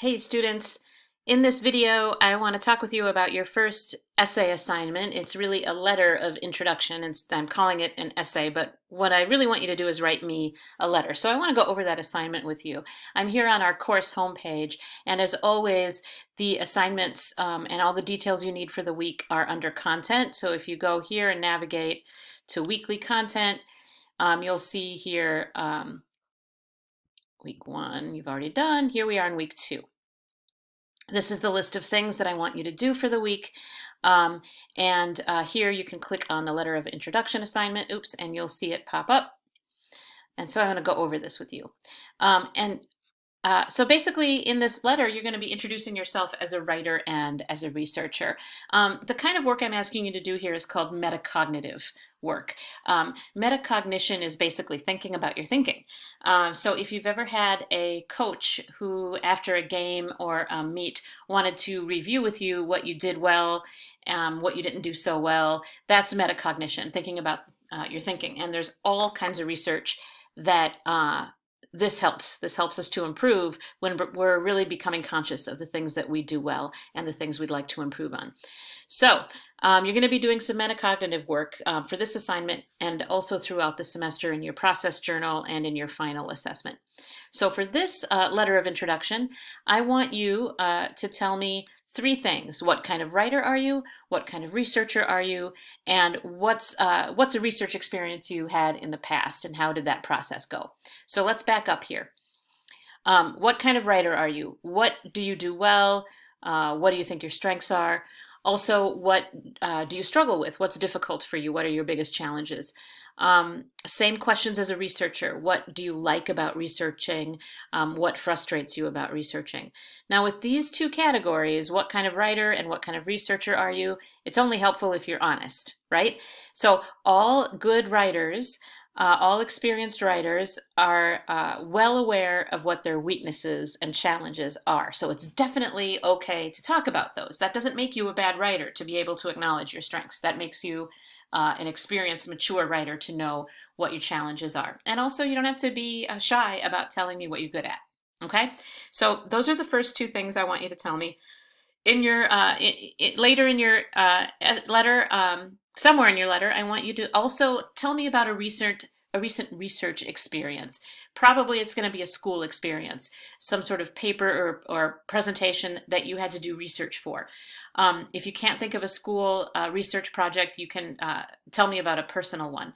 Hey students, in this video I want to talk with you about your first essay assignment. It's really a letter of introduction and I'm calling it an essay, but what I really want you to do is write me a letter. So I want to go over that assignment with you. I'm here on our course homepage, and as always the assignments and all the details you need for the week are under content. So if you go here and navigate to weekly content, you'll see here week 1 you've already done. Here we are in week 2. This is the list of things that I want you to do for the week. Here you can click on the letter of introduction assignment, and you'll see it pop up. And so I'm going to go over this with you. So basically in this letter, you're going to be introducing yourself as a writer and as a researcher. The kind of work I'm asking you to do here is called metacognitive work. Metacognition is basically thinking about your thinking. So if you've ever had a coach who, after a game or a meet, wanted to review with you what you did well, what you didn't do so well, that's metacognition, thinking about your thinking. And there's all kinds of research that this helps us to improve when we're really becoming conscious of the things that we do well and the things we'd like to improve on. So you're going to be doing some metacognitive work for this assignment and also throughout the semester in your process journal and in your final assessment. So for this letter of introduction, I want you to tell me 3 things. What kind of writer are you? What kind of researcher are you? And what's a research experience you had in the past, and how did that process go? So let's back up here. What kind of writer are you? What do you do well? What do you think your strengths are? Also, what do you struggle with? What's difficult for you? What are your biggest challenges? Same questions as a researcher. What do you like about researching? What frustrates you about researching? Now with these 2 categories, what kind of writer and what kind of researcher are you, it's only helpful if you're honest, right? So all good writers, all experienced writers are well aware of what their weaknesses and challenges are. So it's definitely okay to talk about those. That doesn't make you a bad writer to be able to acknowledge your strengths. That makes you an experienced, mature writer to know what your challenges are. And also, you don't have to be shy about telling me what you're good at. Okay? So those are the first 2 things I want you to tell me. In your later in your letter, somewhere in your letter, I want you to also tell me about a recent research experience. Probably it's going to be a school experience, some sort of paper or presentation that you had to do research for. If you can't think of a school research project, you can tell me about a personal one.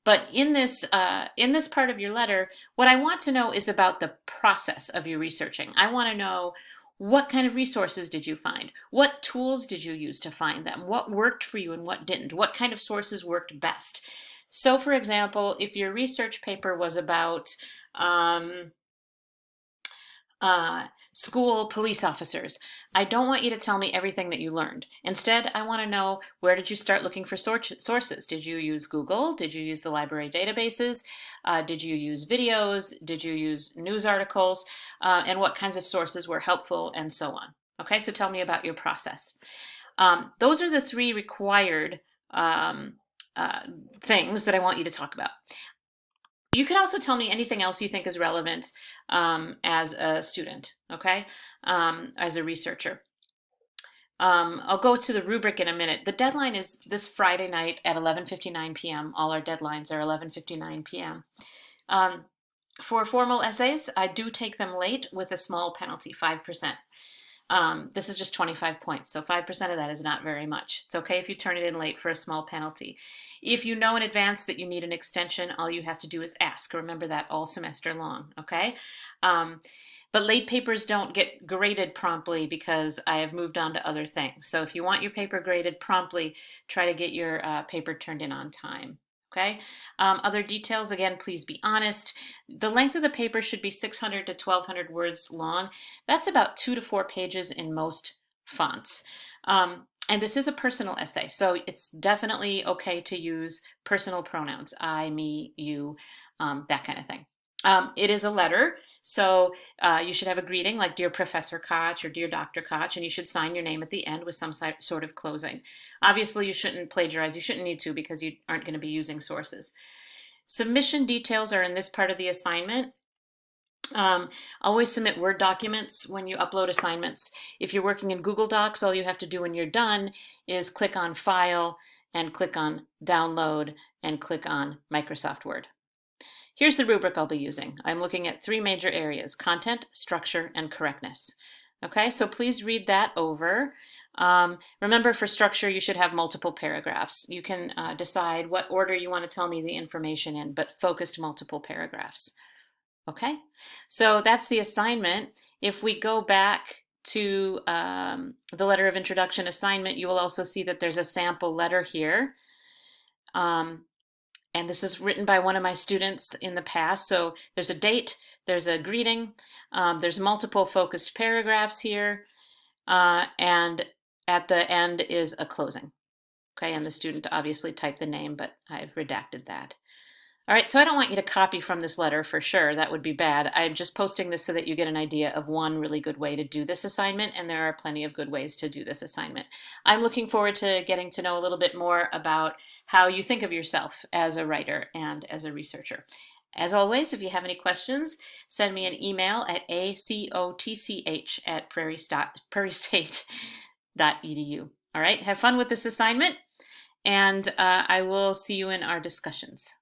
But in this part of your letter, what I want to know is about the process of your researching. I want to know, what kind of resources did you find? What tools did you use to find them? What worked for you and what didn't? What kind of sources worked best? So for example, if your research paper was about school police officers, I don't want you to tell me everything that you learned. Instead, I want to know, where did you start looking for sources? Did you use Google? Did you use the library databases? Did you use videos? Did you use news articles? And what kinds of sources were helpful, and so on. Okay, so tell me about your process. Those are the 3 required things that I want you to talk about. You can also tell me anything else you think is relevant as a student, okay, as a researcher. I'll go to the rubric in a minute. The deadline is this Friday night at 11:59 p.m. All our deadlines are 11:59 p.m. For formal essays, I do take them late with a small penalty, 5%. This is just 25 points, so 5% of that is not very much. It's okay if you turn it in late for a small penalty. If you know in advance that you need an extension, all you have to do is ask. Remember that all semester long, okay? But late papers don't get graded promptly because I have moved on to other things. So if you want your paper graded promptly, try to get your paper turned in on time. Okay. Other details, again, please be honest. The length of the paper should be 600 to 1200 words long. That's about 2 to 4 pages in most fonts. And this is a personal essay, so it's definitely okay to use personal pronouns, I, me, you, that kind of thing. It is a letter, so you should have a greeting like Dear Professor Koch or Dear Dr. Koch, and you should sign your name at the end with some sort of closing. Obviously, you shouldn't plagiarize. You shouldn't need to, because you aren't going to be using sources. Submission details are in this part of the assignment. Always submit Word documents when you upload assignments. If you're working in Google Docs, all you have to do when you're done is click on File and click on Download and click on Microsoft Word. Here's the rubric I'll be using. I'm looking at 3 major areas: content, structure, and correctness. Okay, so please read that over. Remember, for structure, you should have multiple paragraphs. You can decide what order you want to tell me the information in, but focused multiple paragraphs. Okay, so that's the assignment. If we go back to the letter of introduction assignment, you will also see that there's a sample letter here. And this is written by one of my students in the past. So there's a date, there's a greeting, there's multiple focused paragraphs here, and at the end is a closing. Okay, and the student obviously typed the name, but I've redacted that. All right, so I don't want you to copy from this letter for sure. That would be bad. I'm just posting this so that you get an idea of one really good way to do this assignment, and there are plenty of good ways to do this assignment. I'm looking forward to getting to know a little bit more about how you think of yourself as a writer and as a researcher. As always, if you have any questions, send me an email at acotch@prairiestate.edu. All right, have fun with this assignment, and I will see you in our discussions.